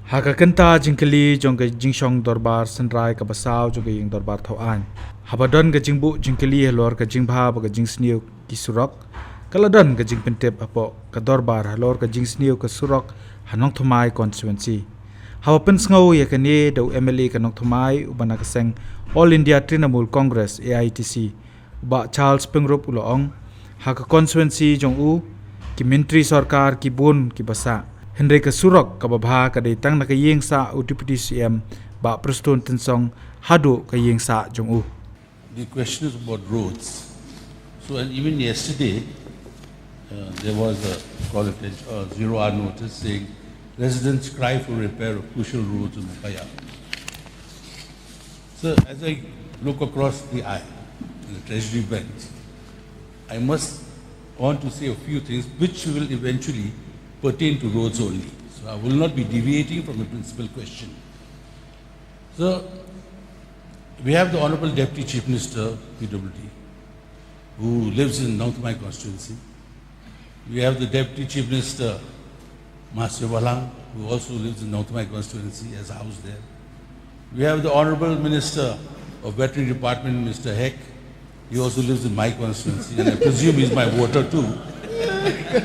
Hakakanta jingkali jongga jingshong dorbar senrai ka basau jongga ying dorbar thauan. Habadon ga jingbu jingkali halor ka jingbha ba ga jingsniu ki surok. Kaladon ga jingpentep apo ka dorbar halor ka jingsniu ka surok hanong thumai constituency. Hawapen sngau ya kani do MLA ka nong thumai ubana ka seng All India Trinamool Congress AITC ba Charles Pengrup uloong haka constituency jong u ki menteri sarkar ki bun ki basa. Henry ka surok ka babha ka ditang na kayeng sa Deputy CM ba Preston Tensong hado kayeng sa jong u. The question is about roads. So and even yesterday there was a zero hour notice saying residents cry for repair of crucial roads in Mukaya. So as I look across the aisle in the Treasury bench, I want to say a few things which will eventually pertain to roads only. So I will not be deviating from the principal question. So we have the Honorable Deputy Chief Minister, PWD, who lives in Nong Thumai constituency. We have the Deputy Chief Minister, Master Walang, who also lives in Nong Thumai constituency, has a house there. We have the Honorable Minister of Veterinary Department, Mr. Heck. He also lives in my constituency, and I presume he's my voter too.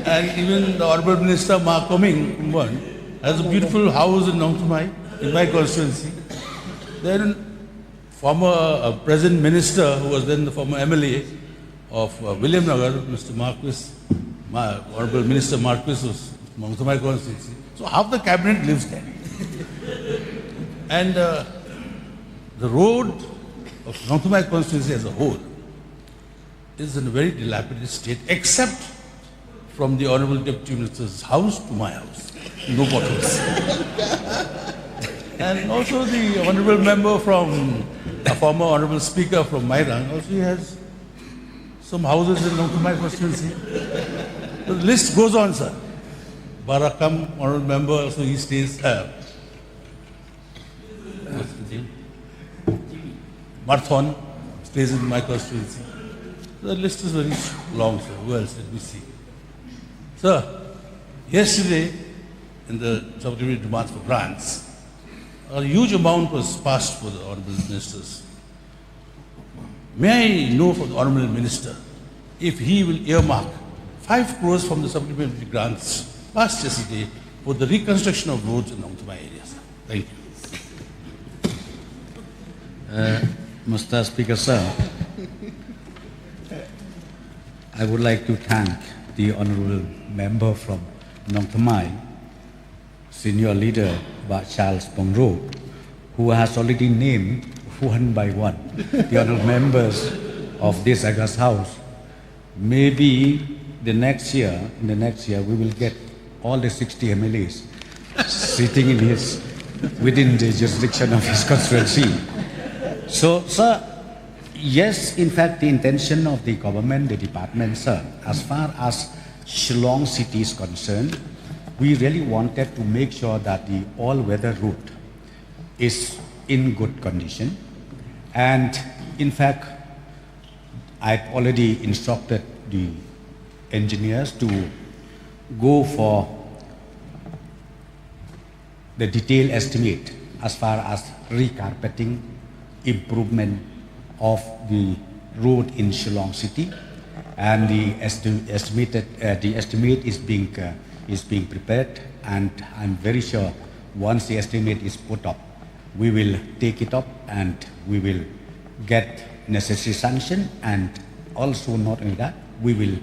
And even the Honorable Minister Ma Koming Kumban has a beautiful house in Nong Thumai, in my constituency. Then former present minister, who was then the former MLA of William Nagar, Mr. Marquis, Honorable Minister Marquis was Nong Thumai constituency. So half the cabinet lives there. And the road of Nong Thumai constituency as a whole is in a very dilapidated state, except from the Honorable Deputy Minister's house to my house. No potholes. And also the Honorable Member from, a former Honorable Speaker from Mairang, also he has some houses in Nong Thumai constituency. The list goes on, sir. Barakam, Honorable Member, also he stays, what's the name? Marthon stays in my constituency. The list is very long, sir. Who else? Let me see. Sir, yesterday in the supplementary demands for grants, a huge amount was passed for the Honourable Ministers. May I know from the Honourable Minister if he will earmark 5 crores from the supplementary grants passed yesterday for the reconstruction of roads in Nong Thumai area, sir. Thank you. Mr. Speaker, sir, I would like to thank the Honourable Member from Nong Thumai, Senior Leader Charles Pengrup, who has already named one by one the Honourable Members of this August House. Maybe in the next year we will get all the 60 MLAs sitting within the jurisdiction of his constituency. So, sir, yes, in fact, the intention of the government, the department, sir, as far as Shillong city is concerned, we really wanted to make sure that the all-weather route is in good condition. And in fact, I've already instructed the engineers to go for the detailed estimate as far as recarpeting, improvement of the road in Shillong city, and the estimate is being prepared, and I'm very sure once the estimate is put up, we will take it up and we will get necessary sanction, and also not only that, we will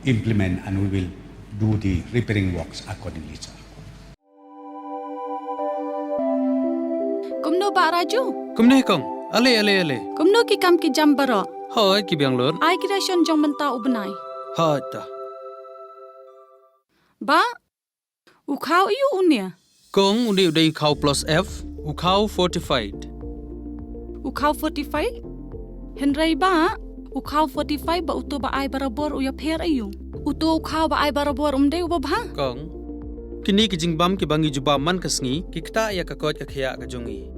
implement and we will do the repairing works accordingly, sir. Kumno ba Raju? Kumne kong. Ale. Kumno ki kam ki jam baro. Hoi ki biang lor. Ai kira shon jong menta ubnai. Hoi ta. Ba ukhaw iu unia. Kong undi udai ukhaw plus F, ukhaw fortified. Ukhaw 45? Henry ba ukhaw 45 ba uto ba ai barabor uya pher ayu. Uto ukhaw ba ai barabor umde ubabha. Kong kini ki jingbam ki bangi juba man kasngi ki kta ya ka kot ka khya ka jongi.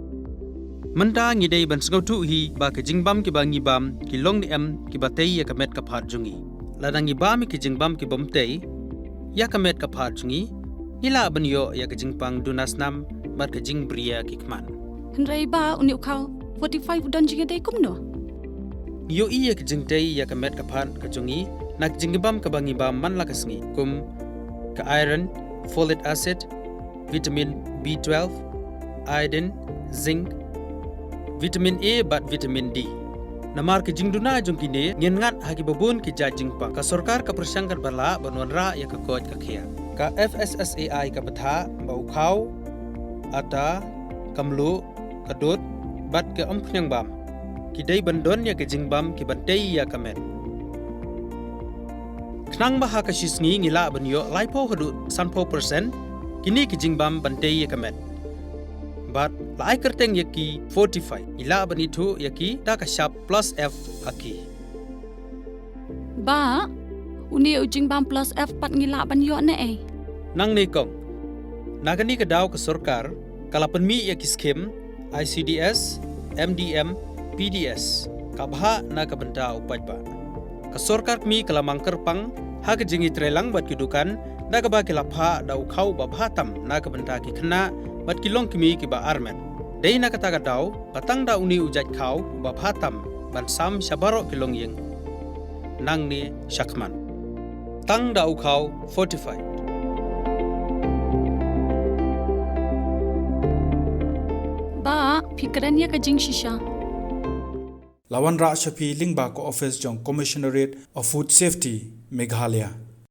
Manta ngi dei ban sngau tu hi ba ke jingbam ki bangi bam ki long ni em ki batei ya kamet ka phat jungi ladangi bam ki jingbam ki bomtei ya kamet ka phat jungi ila ban yo ya ke jingpang dunas nam mat ka jing bria ki kman Henry ba uni ukau 45 don jinga dei kumno. yo i ya ka jing tei ya ka met ka phan ka jungi nak jing bam ka bangi bam man la ka sngi kum ka iron folic acid vitamin B12 iodine zinc vitamin A bat vitamin D namar ke jingduna jongkine ngien ngat hagi babun ki jajing pa ka sarkar ka persangkar bala banonra ya ka koj ka khia ka FSSAI ka batha ba ukhau ata kamlu kadut bat ke omkhnyang bam ki dei bandon ya ke jingbam ki bantei ya kamet knang ba ha ka shisngi ngila banyo laipo hadu sanpo percent kini ki jingbam bantei ya kamet but lai kerteng yaki 45 ila bani thu yaki da ka sharp plus F aki Ba uni ujing bam plus F pat ngila ban yo ne nang ne kong nagani ka daw ka sarkar kala panmi yaki scheme ICDS MDM PDS ka bha na ka banta upaj ba ka sarkar mi kala mangker pang ha ka jingi trelang bat kidukan da ka ba kila pha da ukhau ba bhatam na ka banta ki khna bat kilong kimi ki ba armen dei na kata daw batang da uni ujat khau ba bhatam ban sam shabaro kilong yeng nang ni shakman tang da ukhau 45 Ba fikran ya ka jing shisha Lawan Ra Shafi Lingba ko office jong Commissionerate of Food Safety Meghalaya